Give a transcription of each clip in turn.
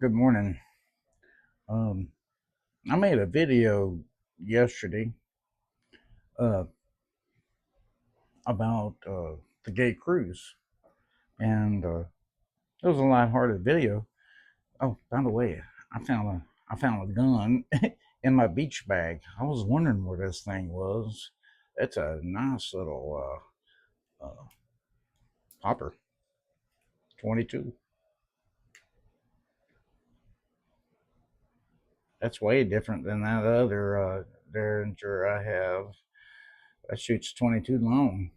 Good morning. Um, I made a video yesterday uh, about the gay cruise, and it was a lighthearted video. Oh, by the way, I found a gun in my beach bag. I was wondering where this thing was. It's a nice little popper, 22. That's way different than that other Derringer I have. That shoots 22 long,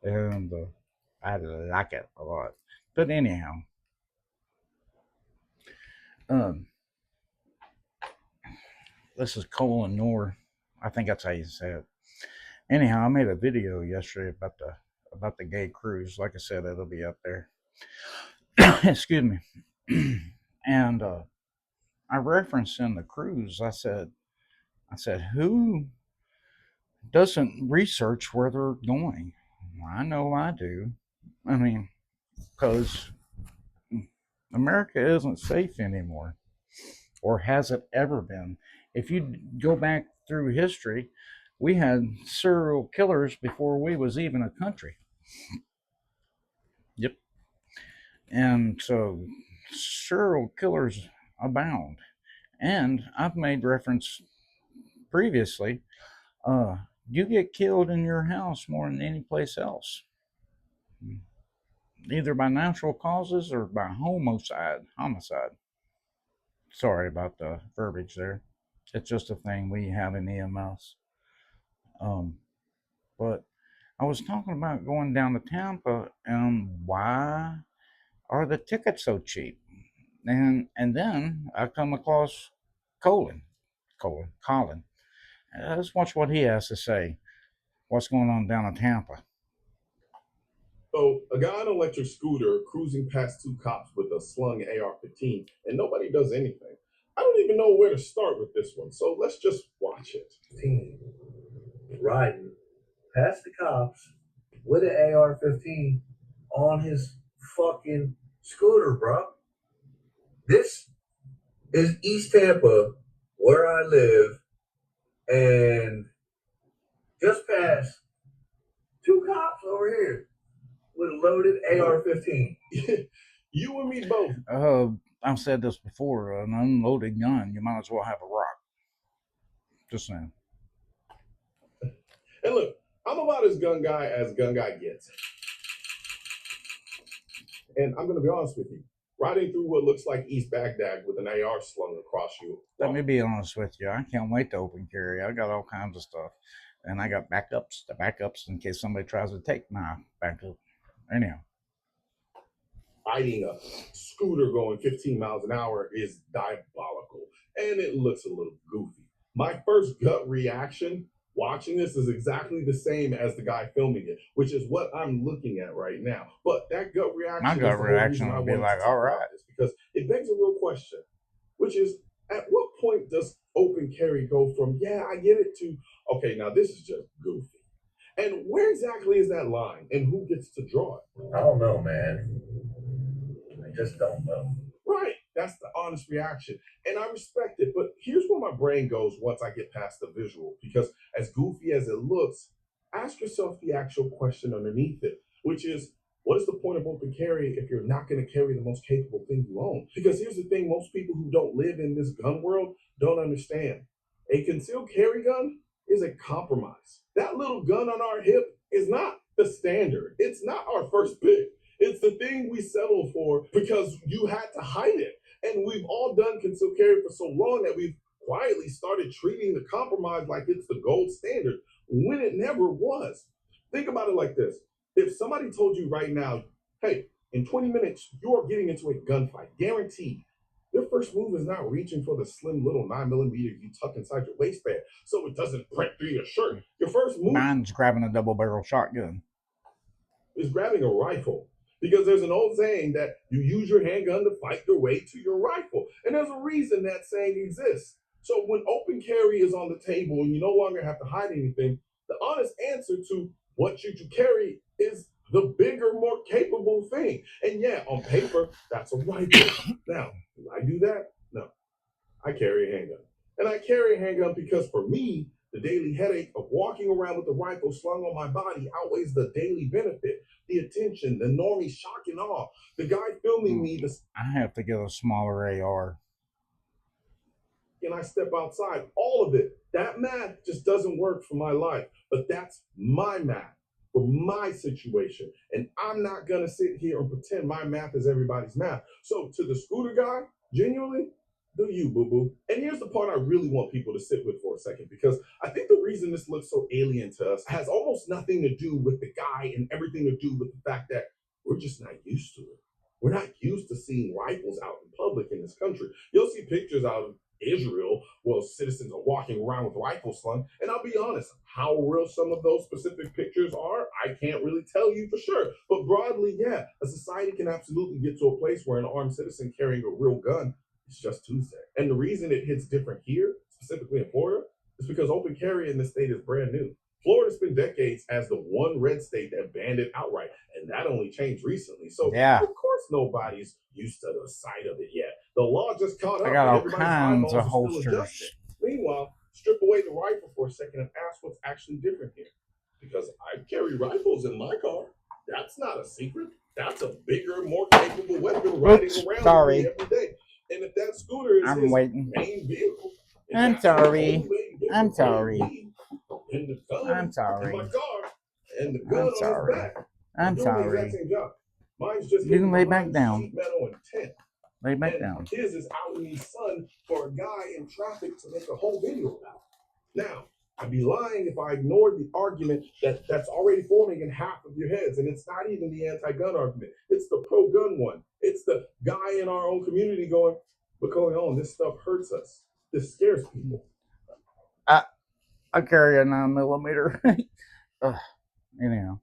and I like it a lot. But anyhow, um, this is Colin Noor. I think that's how you say it. Anyhow, I made a video yesterday about the gay cruise. Like I said, it'll be up there. Excuse me. And I referenced in the cruise. I said, who doesn't research where they're going? Well, I know I do. I mean, because America isn't safe anymore, or has it ever been? If you go back through history, we had serial killers before we was even a country. Yep. And so serial killers abound. And I've made reference previously, you get killed in your house more than any place else, either by natural causes or by homicide. Sorry about the verbiage there. It's just a thing we have in EMS. Um, but I was talking about going down to Tampa and why are the tickets so cheap? And then I come across Colin, Colin. Let's watch what he has to say. What's going on down in Tampa? So, a guy on an electric scooter cruising past two cops with a slung AR-15, and nobody does anything. I don't even know where to start with this one, so let's just watch it. Team riding past the cops with an AR-15 on his fucking scooter, bro. This is East Tampa, where I live, and just past two cops over here with a loaded AR-15. You and me both. I've said this before. An unloaded gun, you might as well have a rock. Just saying. And look, I'm about as gun guy gets. And I'm going to be honest with you. Riding through what looks like East Baghdad with an AR slung across you. Let me be honest with you. I can't wait to open carry. I got all kinds of stuff, and I got the backups in case somebody tries to take my backup. Anyhow, Riding a scooter going 15 miles an hour is diabolical, and it looks a little goofy. My first gut reaction watching this is exactly the same as the guy filming it, which is what I'm looking at right now. But that gut my reaction is gut the whole reaction reason I would be wanted to like, "All talk right." about this, because it begs a real question, which is, at what point does open carry go from, yeah, I get it, to, okay, now this is just goofy? And where exactly is that line, and who gets to draw it? I don't know, man. I just don't know. Right. That's the honest reaction. And I respect it. But here's where my brain goes once I get past the visual. Because as goofy as it looks, ask yourself the actual question underneath it, which is, what is the point of open carry if you're not going to carry the most capable thing you own? Because here's the thing, most people who don't live in this gun world don't understand. A concealed carry gun is a compromise. That little gun on our hip is not the standard, it's not our first pick. It's the thing we settle for because you had to hide it. And we've all done concealed carry for so long that we've quietly started treating the compromise like it's the gold standard when it never was. Think about it like this. If somebody told you right now, hey, in 20 minutes, you're getting into a gunfight, guaranteed. Your first move is not reaching for the slim little 9mm you tuck inside your waistband so it doesn't print through your shirt. Your first move Mine's grabbing a double barrel shotgun. is grabbing a rifle. Because there's an old saying that you use your handgun to fight your way to your rifle. And there's a reason that saying exists. So when open carry is on the table and you no longer have to hide anything, the honest answer to what should you carry is the bigger, more capable thing. And yeah, on paper, that's a rifle. Now, do I do that? No. I carry a handgun. And I carry a handgun because for me, the daily headache of walking around with the rifle slung on my body outweighs the daily benefit, the attention, the normie shock and awe, the guy filming me, I have to get a smaller AR. and I step outside, all of it. That math just doesn't work for my life. But that's my math for my situation. And I'm not going to sit here and pretend my math is everybody's math. So to the scooter guy, genuinely, do you, boo boo. And here's the part I really want people to sit with for a second, because I think the reason this looks so alien to us has almost nothing to do with the guy and everything to do with the fact that we're just not used to it. We're not used to seeing rifles out in public in this country. You'll see pictures out of Israel, well, citizens are walking around with rifles slung. And I'll be honest, how real some of those specific pictures are, I can't really tell you for sure. But broadly, yeah, a society can absolutely get to a place where an armed citizen carrying a real gun is just Tuesday. And the reason it hits different here, specifically in Florida, is because open carry in the state is brand new. Florida spent decades as the one red state that banned it outright, and that only changed recently. So, Yeah. of course, nobody's used to the sight of it yet. The law just caught up. I got and all everybody's kinds eyeballs of are still holsters. adjusting. Meanwhile, strip away the rifle for a second and ask what's actually different here. Because I carry rifles in my car. That's not a secret. That's a bigger, more capable weapon riding around with me every day. And if that scooter is his main vehicle, I'm sorry. I'm sorry. And the gun I'm sorry. in my car and the gun on his back. I'm Doing the sorry. exact same job. Mine's just You can lay back sheet down. metal and tent. Lay back And down. his is out in the sun for a guy in traffic to make a whole video about. Now, I'd be lying if I ignored the argument that's already forming in half of your heads. And it's not even the anti-gun argument. It's the pro-gun one. It's the guy in our own community going, what's going on? This stuff hurts us. This scares people. I carry a 9mm. Anyhow.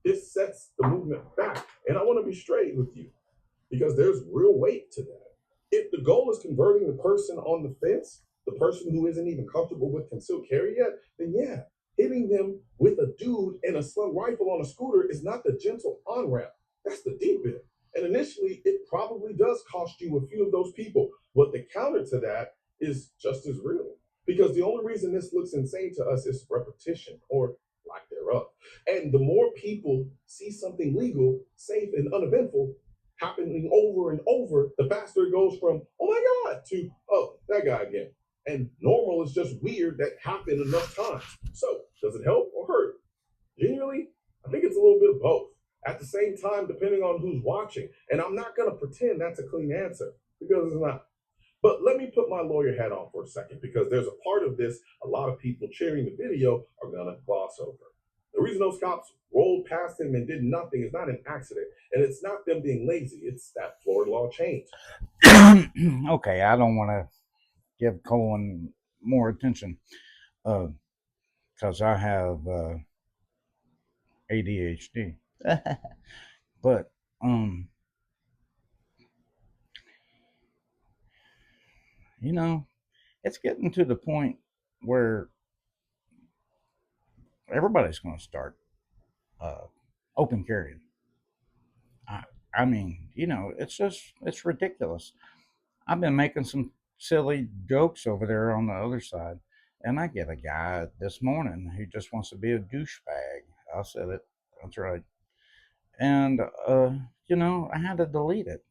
This sets the movement back. And I want to be straight with you, because there's real weight to that. If the goal is converting the person on the fence, the person who isn't even comfortable with concealed carry yet, then yeah, hitting them with a dude and a slung rifle on a scooter is not the gentle on-ramp. That's the deep end. And initially, it probably does cost you a few of those people. But the counter to that is just as real. Because the only reason this looks insane to us is repetition, or lack thereof. And the more people see something legal, safe, and uneventful happening over and over, the faster it goes from, oh my God, to, oh, that guy again. And normal is just weird that happened enough times. So does it help or hurt? Genuinely, I think it's a little bit of both. At the same time, depending on who's watching. And I'm not going to pretend that's a clean answer, because it's not. But let me put my lawyer hat on for a second, because there's a part of this a lot of people cheering the video are going to gloss over. The reason those cops rolled past him and did nothing is not an accident. And it's not them being lazy. It's that Florida law changed. Okay, I don't want to give Colin more attention because I have ADHD. But you know, it's getting to the point where everybody's going to start open carrying. I mean, it's ridiculous. I've been making some silly jokes over there on the other side, and I get a guy this morning who just wants to be a douchebag. I said it. That's right. And I had to delete it.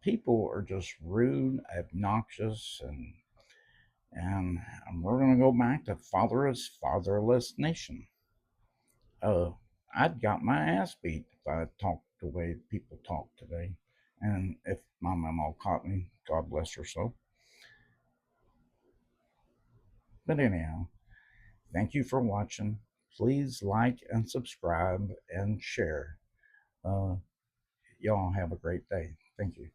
People are just rude, obnoxious, and we're gonna go back to fatherless nation. I'd got my ass beat if I talked the way people talk today. And if my mama caught me, God bless her soul. But anyhow, thank you for watching. Please like and subscribe and share. Y'all have a great day. Thank you.